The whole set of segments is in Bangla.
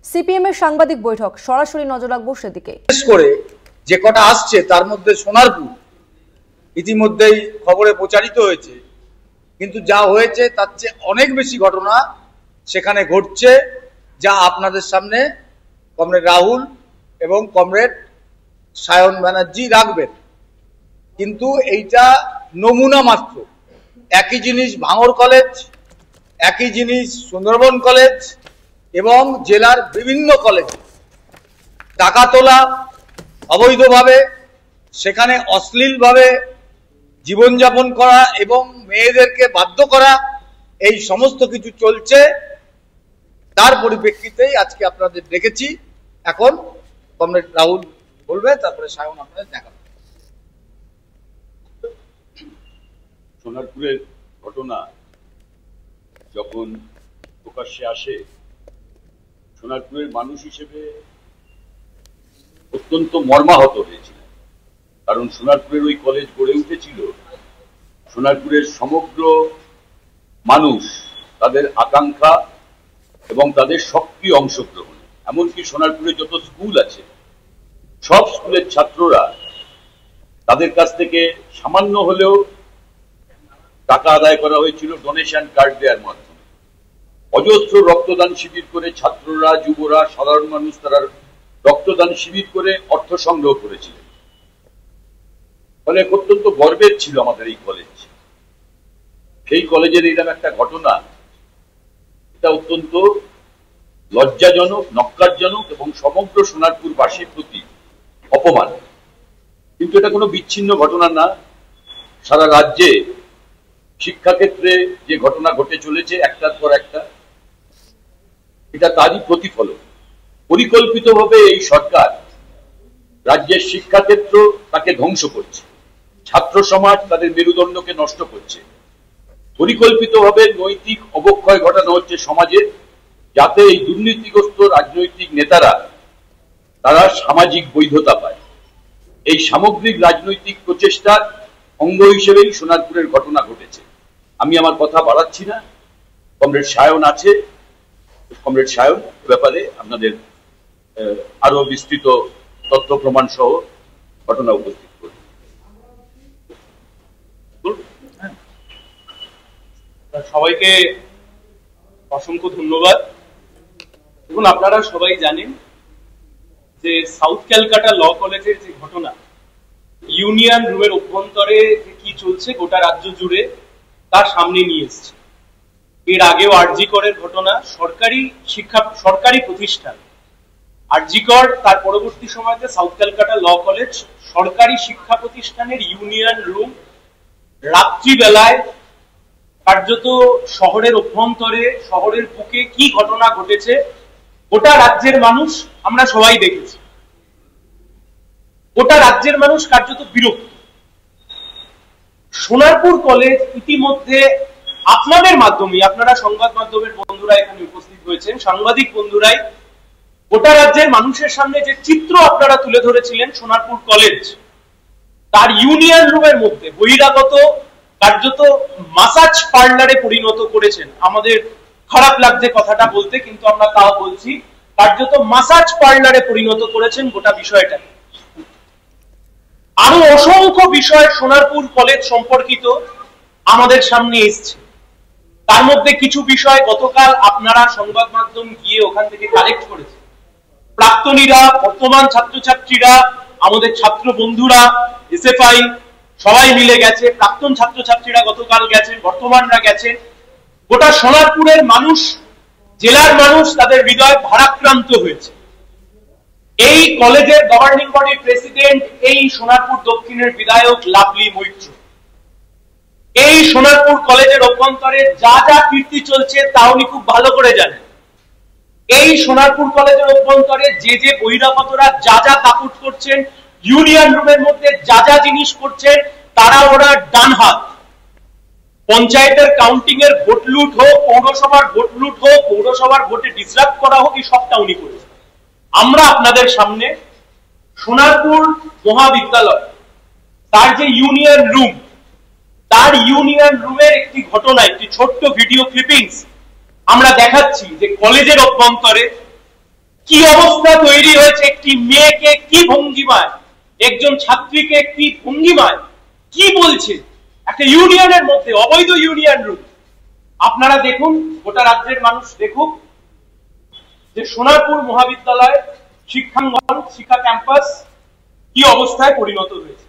সিপিএম এর সাংবাদিক বৈঠক, সরাসরি নজর রাখবো সেদিকে। বিশেষ করে যে কটা আসছে তার মধ্যে সোনারপুর ইতিমধ্যেই খবরে প্রচারিত হয়েছে, কিন্তু যা হয়েছে তার চেয়ে অনেক বেশি ঘটনা সেখানে ঘটছে, যা আপনাদের সামনে কমরেড রাহুল এবং কমরেড সায়ন ব্যানার্জি রাখবেন। কিন্তু এইটা নমুনা মাত্র। একই জিনিস ভাঙড় কলেজ, একই জিনিস সুন্দরবন কলেজ এবং জেলার বিভিন্ন কলেজে টাকা তোলা অবৈধভাবে, সেখানে অশ্লীলভাবে জীবনযাপন করা এবং মেয়েদেরকে বাধ্য করা, এই সমস্ত কিছু চলছে। তার পরিপ্রেক্ষিতেই আজকে আপনাদের ডেকেছি। এখন কমরেড রাহুল বলবে, তারপরে সায়ন আপনাদের দেখাবে। সোনারপুরের ঘটনা যখন প্রকাশ্যে আসে, সোনারপুরের মানুষ হিসেবে অত্যন্ত মর্মাহত হয়েছিল। কারণ সোনারপুরের ওই কলেজ গড়ে উঠেছিল সোনারপুরের সমগ্র মানুষ তাদের আকাঙ্ক্ষা এবং তাদের সক্রিয় অংশগ্রহণ। এমনকি সোনারপুরে যত স্কুল আছে সব স্কুলের ছাত্ররা তাদের কাছ থেকে সামান্য হলেও টাকা আদায় করা হয়েছিল ডোনেশন কার্ড দেওয়ার মাধ্যমে। অজস্র রক্তদান শিবির করে ছাত্ররা, যুবরা, সাধারণ মানুষ তারা রক্তদান শিবির করে অর্থ সংগ্রহ করেছিলেন। ফলে অত্যন্ত গর্বের ছিল আমাদের এই কলেজ। সেই কলেজের এইরকম একটা ঘটনা, এটা অত্যন্ত লজ্জাজনক, নক্কারজনক এবং সমগ্র সোনারপুরবাসীর প্রতি অপমান। কিন্তু এটা কোনো বিচ্ছিন্ন ঘটনা না। সারা রাজ্যে শিক্ষাক্ষেত্রে যে ঘটনা ঘটে চলেছে একটার পর একটা, এটা তারই প্রতিফলন। পরিকল্পিতভাবে এই সরকার রাজ্যের শিক্ষাক্ষেত্র তাকে ধ্বংস করছে, ছাত্র সমাজ তাদের মেরুদণ্ডকে নষ্ট করছে। পরিকল্পিতভাবে নৈতিক অবক্ষয় ঘটানো হচ্ছে সমাজের, যাতে এই দুর্নীতিগ্রস্ত রাজনৈতিক নেতারা তারা সামাজিক বৈধতা পায়। এই সামগ্রিক রাজনৈতিক প্রচেষ্টার অঙ্গ হিসেবেই সোনারপুরের ঘটনা ঘটেছে। আমি আমার কথা বাড়াচ্ছি না, কমরেড সায়ন আছে, কমরেড সায়ন ব্যাপারে আপনাদের আরো বিস্তৃত তথ্য প্রমাণ সহ ঘটনা উপস্থিত করবে। সবাইকে অসংখ্য ধন্যবাদ। দেখুন, আপনারা সবাই জানেন যে সাউথ ক্যালকাটা ল কলেজের যে ঘটনা, ইউনিয়ন রুমের অভ্যন্তরে যে কি চলছে গোটা রাজ্য জুড়ে তার সামনে নিয়ে এসছে। এর আগেও আরজি করের ঘটনা, সরকারি প্রতিষ্ঠান আরজি কর, তার পরবর্তী সময়তে সাউথ ক্যালকাটা ল কলেজ, সরকারি শিক্ষা প্রতিষ্ঠানের ইউনিয়ন রুম রাত্রিবেলায় কার্যত শহরের অভ্যন্তরে, শহরের বুকে কি ঘটনা ঘটেছে গোটা রাজ্যের মানুষ আমরা সবাই দেখেছি। গোটা রাজ্যের মানুষ কার্যত বিরক্ত। সোনারপুর কলেজ ইতিমধ্যে আপনাদের মাধ্যমে, আপনারা সংবাদ মাধ্যমের বন্ধুরা এখানে উপস্থিত হয়েছেন, সাংবাদিক বন্ধুরাই গোটা রাজ্যের মানুষের সামনে যে চিত্র আপনারা তুলে ধরেছিলেন সোনারপুর কলেজ, তার ইউনিয়ন রুমের মধ্যে বহিরাগত কার্যত মাসাজ পার্লারে পরিণত করেছেন। আমাদের খারাপ লাগছে কথাটা বলতে, কিন্তু আমরা তাও বলছি, কার্যত মাসাজ পার্লারে পরিণত করেছেন গোটা বিষয়টা। আরো অসংখ্য বিষয় সোনারপুর কলেজ সম্পর্কিত আমাদের সামনে এসছে। তার মধ্যে কিছু বিষয় গতকাল আপনারা সংবাদ মাধ্যম গিয়ে ওখান থেকে কালেক্ট করেছে। প্রাক্তনীরা, বর্তমান ছাত্রছাত্রীরা, আমাদের ছাত্র বন্ধুরা, এসএফআই সবাই মিলে গেছে। প্রাক্তন ছাত্রছাত্রীরা গতকাল গেছেন, বর্তমানরা গেছেন। গোটা সোনারপুরের মানুষ, জেলার মানুষ, তাদের হৃদয় ভারাক্রান্ত হয়েছে। এই কলেজের গভর্নিং বডির প্রেসিডেন্ট, এই সোনারপুর দক্ষিণের বিধায়ক লাভলি মৈত্র, এই সোনারপুর কলেজের অভ্যন্তরে যা যা কীর্তি চলছে তা উনি খুব ভালো করে জানেন। এই সোনারপুর কলেজের অভ্যন্তরে যে যে বহিরাগতরা যা যা দাপুট করছেন, ইউনিয়ন রুমের মধ্যে যা যা জিনিস করছেন, তারা ওরা ডান হাত। পঞ্চায়েতের কাউন্টিং এর ভোট লুট হোক, পৌরসভার ভোট লুট হোক, পৌরসভার ভোটে ডিসরাপ্ট করা হোক, এই সবটা উনি করেছেন। আমরা আপনাদের সামনে সোনারপুর মহাবিদ্যালয়, তার যে ইউনিয়ন রুম, তার ইউনিয়ন রুমের একটি ঘটনা, একটি ছোট্ট ভিডিও ক্লিপিংস আমরা দেখাচ্ছি যে কলেজের অভ্যন্তরে কি অবস্থা তৈরি হয়েছে, একটি মেয়েকে কি ভঙ্গিমায়, একজন ছাত্রীকে কি ভঙ্গিমায় কি বলছে একটা ইউনিয়নের মধ্যে, অবৈধ ইউনিয়ন রুম। আপনারা দেখুন, গোটা রাজ্যের মানুষ দেখুক যে সোনারপুর মহাবিদ্যালয় শিক্ষাঙ্গন, শিক্ষা ক্যাম্পাস কি অবস্থায় পরিণত হয়েছে।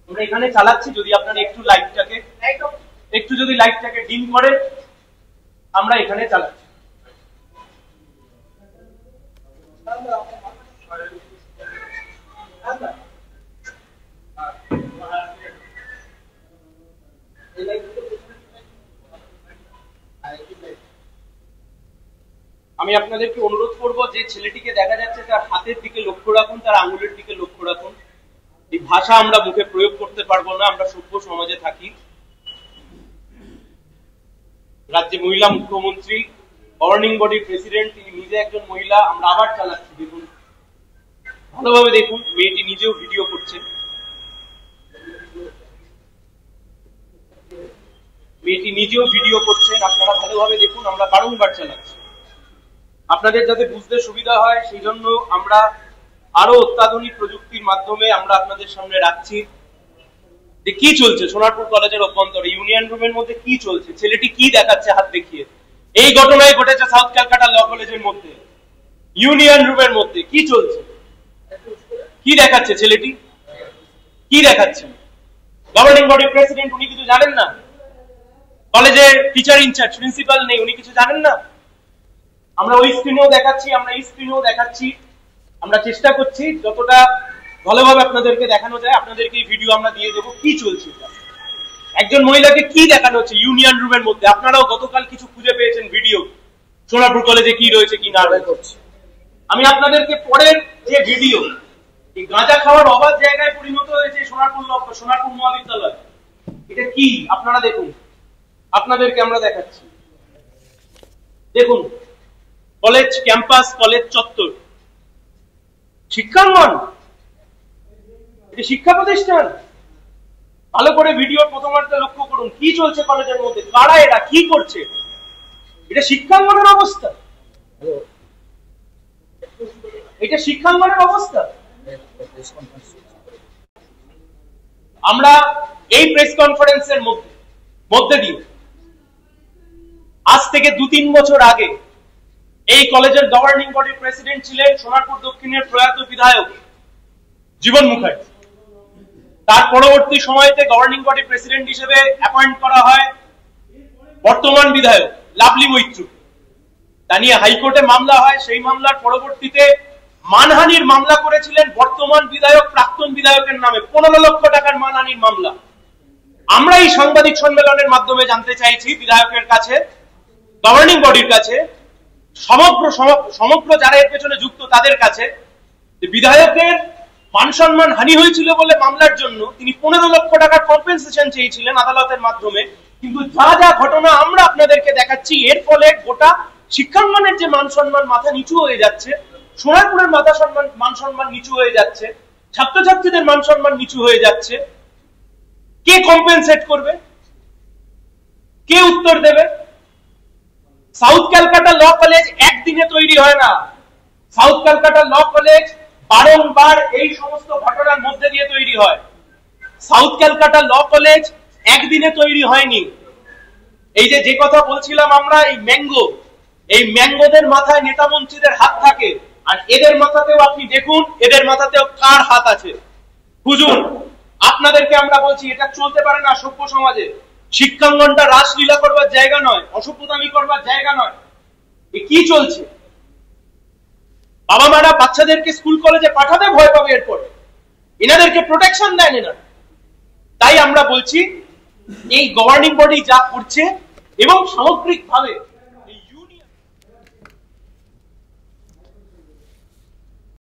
আমরা এখানে চালাচ্ছি, যদি আপনারা একটু যদি লাইটটাকে ডিম করেন, আমরা এখানে চালাচ্ছি। আমি আপনাদেরকে অনুরোধ করব, যে ছেলেটিকে দেখা যাচ্ছে তার হাতের দিকে লক্ষ্য রাখুন, তার আঙুলের দিকে লক্ষ্য রাখুন। এই ভাষা আমরা মুখে প্রয়োগ করতে পারবো না, আমরা সভ্য সমাজে থাকি। রাজ্যে মহিলা মুখ্যমন্ত্রী, গভর্নিং বডির প্রেসিডেন্ট, তিনি নিজে একজন মহিলা। আমরা আবার চালাচ্ছি, দেখুন ভালোভাবে দেখুন। মেয়েটি নিজেও ভিডিও করছেন, আপনারা ভালোভাবে দেখুন। আমরা বারংবার চালাচ্ছি, আপনাদের যাতে বুঝতে সুবিধা হয় সেই জন্য আমরা আরো অত্যাধুনিক প্রযুক্তির মাধ্যমে আমরা আপনাদের সামনে রাখছি যে কি চলছে সোনারপুর কলেজের অভ্যন্তরে, ইউনিয়ন রুমের মধ্যে কি চলছে, ছেলেটি কি দেখাচ্ছে হাত দেখিয়ে। এই ঘটনায় ঘটেছে সাউথ ক্যালকাটা ল কলেজের মধ্যে, ইউনিয়ন রুমের মধ্যে কি চলছে, কি দেখাচ্ছে ছেলেটি, কি দেখাচ্ছে। গভর্নিং বডির প্রেসিডেন্ট, উনি কিছু জানেন না? কলেজের টিচার ইনচার্জ, প্রিন্সিপাল নেই, উনি কিছু জানেন না? আমরা ওই স্ক্রিনেও দেখাচ্ছি, আমরা এই স্ক্রিনেও দেখাচ্ছি। আমরা চেষ্টা করছি যতটা ভালোভাবে আপনাদেরকে দেখানো যায়, আপনাদেরকে এই ভিডিও আমরা দিয়ে দেবো কি চলছে। একজন মহিলাকে কি দেখানো হচ্ছে ইউনিয়ন রুমের মধ্যে। আপনারাও গতকাল কিছু খুঁজে পেয়েছেন ভিডিও, সোনারপুর কলেজে কি রয়েছে কি না রয়েছে। আমি আপনাদেরকে পরের যে ভিডিও, এই গাঁজা খাওয়ার অবাধ জায়গায় পরিণত হয়েছে সোনারপুর মহাবিদ্যালয়, এটা কি আপনারা দেখুন, আপনাদেরকে আমরা দেখাচ্ছি। দেখুন, কলেজ ক্যাম্পাস, কলেজ চত্বর, শিক্ষাঙ্গন, এটা শিক্ষা প্রতিষ্ঠান। ভালো করে ভিডিও প্রথমার্ধে লক্ষ্য করুন, কি চলছে কলেজের মধ্যে, কারা এরা, কি করছে। এটা শিক্ষাঙ্গনের অবস্থা, এটা শিক্ষাঙ্গনের অবস্থা। আমরা এই প্রেস কনফারেন্সের মধ্যে দিয়ে আজ থেকে 2-3 বছর আগে এই কলেজের গভর্নিং বডির প্রেসিডেন্ট ছিলেন সোনারপুর দক্ষিণের প্রয়াত বিধায়ক জীবন মুখার্জি। তার পরবর্তী সময়তে গভর্নিং বডি প্রেসিডেন্ট হিসেবে অ্যাপয়েন্ট করা হয় বর্তমান বিধায়ক লাভলি মৈত্র। তা নিয়ে হাইকোর্টে মামলা হয়, সেই মামলার পরবর্তীতে মানহানির মামলা করেছিলেন বর্তমান বিধায়ক প্রাক্তন বিধায়কের নামে, 15 লক্ষ টাকার মানহানির মামলা। আমরা এই সাংবাদিক সম্মেলনের মাধ্যমে জানতে চাইছি বিধায়কের কাছে, গভর্নিং বডির কাছে, সমগ্র যারা এর পেছনে যুক্ত তাদের কাছে, যে বিধায়কের মান সম্মান হানি হয়েছিল বলে মামলার জন্য তিনি 15 লক্ষ টাকার কম্পেনসেশন চেয়েছিলেন আদালতের মাধ্যমে। কিন্তু যা যা ঘটনা আমরা আপনাদেরকে দেখাচ্ছি, এর ফলে গোটা শিক্ষাঙ্গনের যে মান সম্মান মাথা নিচু হয়ে যাচ্ছে, সোনারপুরের মান সম্মান নিচু হয়ে যাচ্ছে, ছাত্রছাত্রীদের মান সম্মান নিচু হয়ে যাচ্ছে। কে কম্পেনসেট করবে, কে উত্তর দেবে? সাউথ ক্যালকাটা ল কলেজ একদিনে তৈরি হয় না। সাউথ ক্যালকাটা ল কলেজ বারংবার এই সমস্ত ঘটনার মধ্যে দিয়ে তৈরি হয়। সাউথ ক্যালকাটা ল কলেজ একদিনে তৈরি হয়নি। এই যে কথা বলছিলাম আমরা, এই ম্যাঙ্গোদের মাথায় নেতা মন্ত্রীদের হাত থাকে, আর এদের মাথাতেও আপনি দেখুন, এদের মাথাতেও কার হাত আছে খুঁজুন। আপনাদেরকে আমরা বলছি, এটা চলতে পারে না সভ্য সমাজে। শিক্ষাঙ্গনটা রাসলীলা করবার জায়গা নয়, অসভ্যতামি করবার জায়গা নয়। এ কি চলছে? বাবা মারা বাচ্চাদেরকে স্কুল কলেজে পাঠাতে ভয় পাবে এরপরে, এনাদেরকে প্রোটেকশন দেন এনারা। তাই আমরা বলছি, এই গভর্নিং বডি যা করছে এবং সামগ্রিকভাবে